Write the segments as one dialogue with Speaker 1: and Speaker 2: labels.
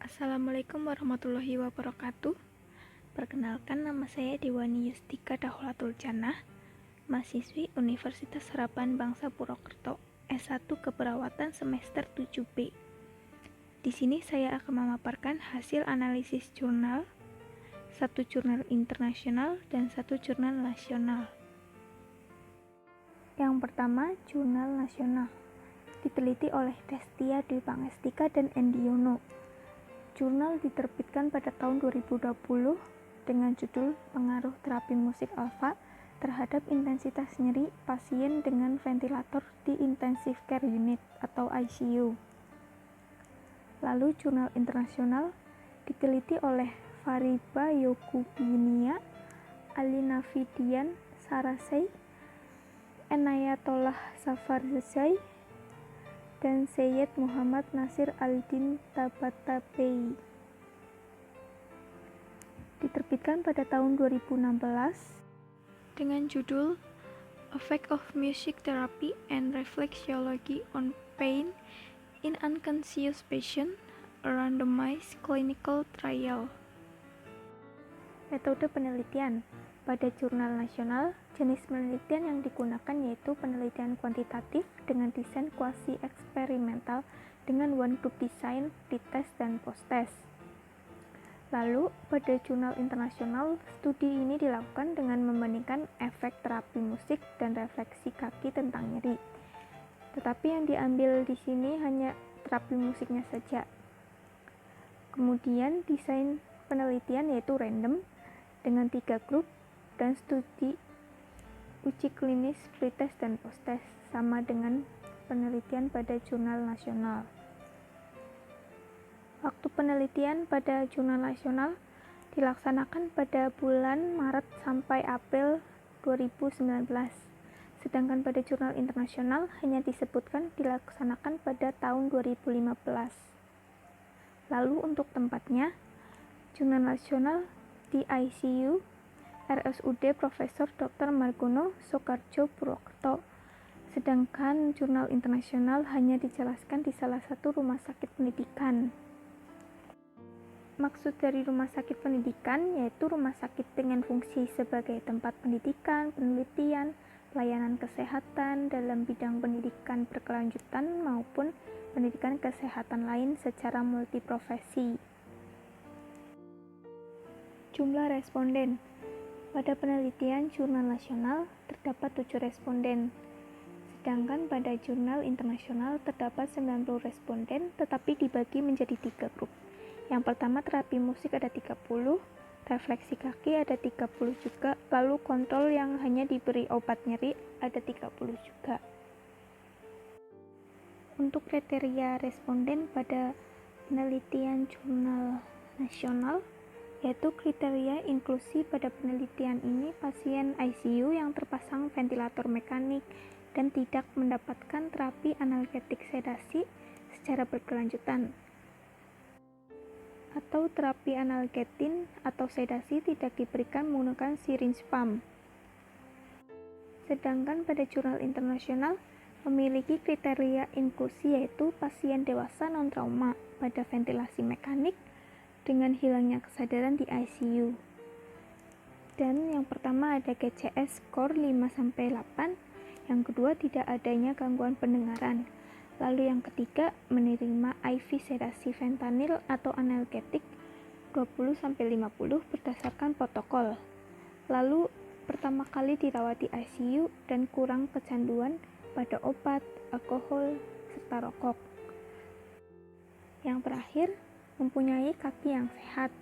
Speaker 1: Assalamualaikum warahmatullahi wabarakatuh. Perkenalkan, nama saya Dewani Yustika Daulatul Jannah, mahasiswi Universitas Harapan Bangsa Purwokerto, S1 Keperawatan semester 7B. Di sini saya akan memaparkan hasil analisis jurnal, satu jurnal internasional dan satu jurnal nasional. Yang pertama, jurnal nasional, diteliti oleh Destia Dwi Pangestika dan Endi Yono. Jurnal diterbitkan pada tahun 2020 dengan judul Pengaruh Terapi Musik Alfa terhadap intensitas nyeri pasien dengan ventilator di Intensive Care Unit atau ICU. Lalu jurnal internasional diteliti oleh Fariba Yokubinia, Ali Nafidian Sarasei, Enayatollah Safarzai, dan Syed Muhammad Nasir Al-Din Tabatabai. Diterbitkan pada tahun 2016 dengan judul Effect of Music Therapy and Reflexology on Pain in Unconscious Patients, a Randomized Clinical Trial. Metode penelitian. Pada jurnal nasional, jenis penelitian yang digunakan yaitu penelitian kuantitatif dengan desain kuasi-eksperimental dengan one group design, pretest, dan post-test. Lalu, pada jurnal internasional, studi ini dilakukan dengan membandingkan efek terapi musik dan refleksi kaki tentang nyeri. Tetapi yang diambil di sini hanya terapi musiknya saja. Kemudian, desain penelitian yaitu random dengan 3 grup, dan studi uji klinis pretest dan posttest sama dengan penelitian pada jurnal nasional. Waktu penelitian pada jurnal nasional dilaksanakan pada bulan Maret sampai April 2019, sedangkan pada jurnal internasional hanya disebutkan dilaksanakan pada tahun 2015. Lalu untuk tempatnya, jurnal nasional di ICU RSUD Profesor Dr. Margono Soekarjo Purwokerto, sedangkan jurnal internasional hanya dijelaskan di salah satu rumah sakit pendidikan. Maksud dari rumah sakit pendidikan yaitu rumah sakit dengan fungsi sebagai tempat pendidikan, penelitian, pelayanan kesehatan dalam bidang pendidikan berkelanjutan maupun pendidikan kesehatan lain secara multiprofesi. Jumlah responden. Pada penelitian jurnal nasional terdapat 7 responden, sedangkan pada jurnal internasional terdapat 90 responden tetapi dibagi menjadi 3 grup. Yang pertama terapi musik ada 30, refleksi kaki ada 30 juga, lalu kontrol yang hanya diberi obat nyeri ada 30 juga. Untuk kriteria responden pada penelitian jurnal nasional yaitu kriteria inklusi pada penelitian ini pasien ICU yang terpasang ventilator mekanik dan tidak mendapatkan terapi analgetik sedasi secara berkelanjutan, atau terapi analgetin atau sedasi tidak diberikan menggunakan syringe pump. Sedangkan pada jurnal internasional memiliki kriteria inklusi yaitu pasien dewasa non-trauma pada ventilasi mekanik dengan hilangnya kesadaran di ICU. Dan yang pertama ada GCS skor 5-8, yang kedua tidak adanya gangguan pendengaran. Lalu yang ketiga menerima IV sedasi fentanyl atau analgetik 20-50 berdasarkan protokol. Lalu pertama kali dirawat di ICU dan kurang kecanduan pada obat, alkohol, serta rokok. Yang terakhir mempunyai kaki yang sehat.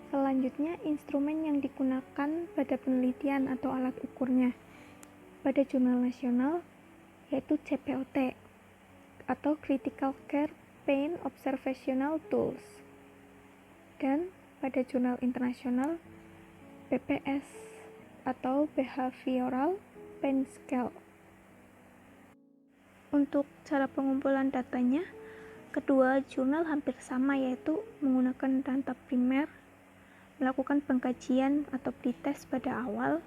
Speaker 1: Selanjutnya, instrumen yang digunakan pada penelitian atau alat ukurnya pada jurnal nasional yaitu CPOT atau Critical Care Pain Observational Tools, dan pada jurnal internasional BPS atau Behavioral Pain Scale. Untuk cara pengumpulan datanya, kedua jurnal hampir sama yaitu menggunakan data primer, melakukan pengkajian atau pretest pada awal,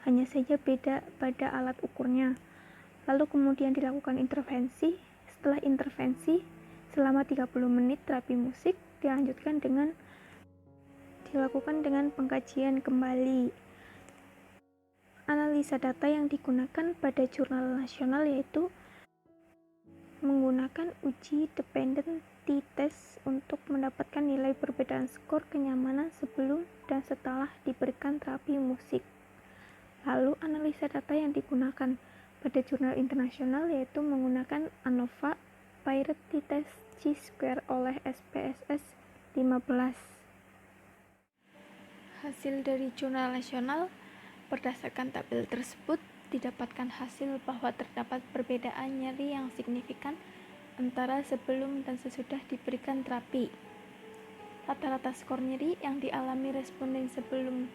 Speaker 1: hanya saja beda pada alat ukurnya. Lalu kemudian dilakukan intervensi. Setelah intervensi, Selama 30 menit terapi musik dilakukan dengan pengkajian kembali. Analisa data yang digunakan pada jurnal nasional yaitu menggunakan uji dependency test untuk mendapatkan nilai perbedaan skor kenyamanan sebelum dan setelah diberikan terapi musik. Lalu analisa data yang digunakan pada jurnal internasional yaitu menggunakan ANOVA Variety Test Chi-square oleh SPSS 15. Hasil dari jurnal nasional. Berdasarkan tabel tersebut, didapatkan hasil bahwa terdapat perbedaan nyeri yang signifikan antara sebelum dan sesudah diberikan terapi. Rata-rata skor nyeri yang dialami responden sebelum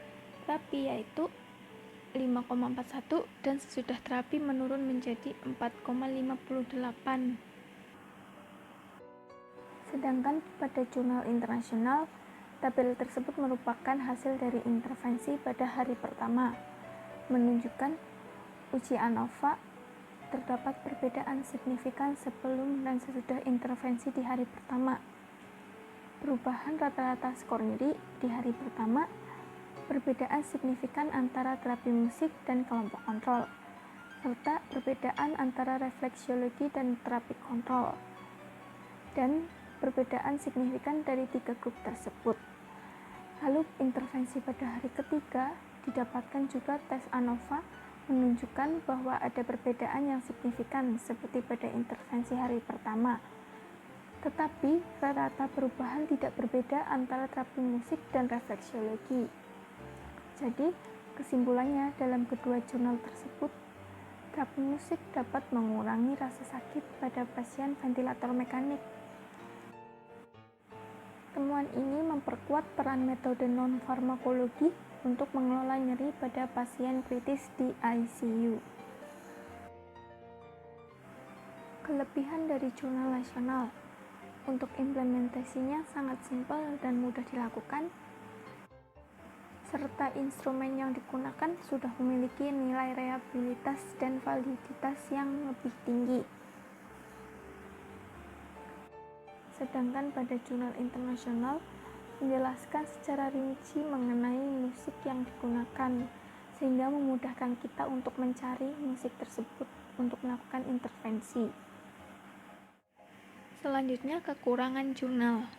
Speaker 1: terapi yaitu 5,41 dan sesudah terapi menurun menjadi 4,58. Sedangkan pada jurnal internasional, tabel tersebut merupakan hasil dari intervensi pada hari pertama, menunjukkan uji ANOVA terdapat perbedaan signifikan sebelum dan sesudah intervensi di hari pertama. Perubahan rata-rata skor nyeri di hari pertama, perbedaan signifikan antara terapi musik dan kelompok kontrol, serta perbedaan antara refleksiologi dan terapi kontrol, dan perbedaan signifikan dari 3 grup tersebut. Lalu intervensi pada hari ketiga didapatkan juga tes ANOVA menunjukkan bahwa ada perbedaan yang signifikan seperti pada intervensi hari pertama. Tetapi rata-rata perubahan tidak berbeda antara terapi musik dan refleksiologi. Jadi, kesimpulannya dalam kedua jurnal tersebut, terapi musik dapat mengurangi rasa sakit pada pasien ventilator mekanik. Temuan ini memperkuat peran metode non-farmakologi untuk mengelola nyeri pada pasien kritis di ICU. Kelebihan dari jurnal nasional. Untuk implementasinya sangat simpel dan mudah dilakukan, serta instrumen yang digunakan sudah memiliki nilai reliabilitas dan validitas yang lebih tinggi. Sedangkan pada jurnal internasional menjelaskan secara rinci mengenai musik yang digunakan, sehingga memudahkan kita untuk mencari musik tersebut untuk melakukan intervensi. Selanjutnya, kekurangan jurnal.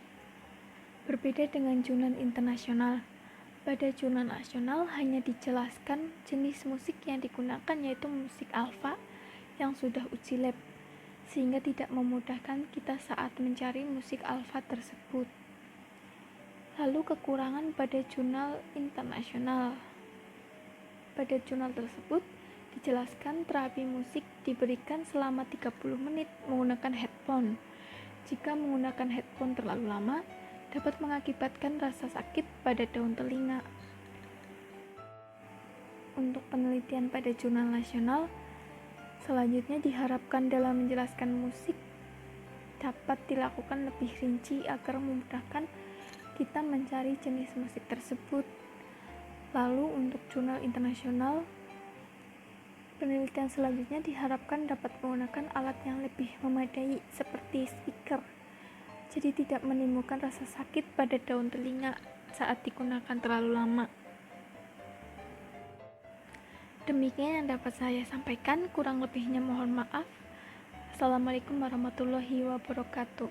Speaker 1: Berbeda dengan jurnal internasional, pada jurnal nasional hanya dijelaskan jenis musik yang digunakan yaitu musik alfa yang sudah uji lab, sehingga tidak memudahkan kita saat mencari musik alfa tersebut. Lalu kekurangan pada jurnal internasional. Pada jurnal tersebut dijelaskan terapi musik diberikan selama 30 menit menggunakan headphone. Jika menggunakan headphone terlalu lama, dapat mengakibatkan rasa sakit pada daun telinga. Untuk penelitian pada jurnal nasional, selanjutnya diharapkan dalam menjelaskan musik dapat dilakukan lebih rinci agar memudahkan kita mencari jenis musik tersebut. Lalu untuk jurnal internasional, penelitian selanjutnya diharapkan dapat menggunakan alat yang lebih memadai seperti speaker, jadi tidak menimbulkan rasa sakit pada daun telinga saat digunakan terlalu lama. Demikian yang dapat saya sampaikan, kurang lebihnya mohon maaf. Assalamualaikum warahmatullahi wabarakatuh.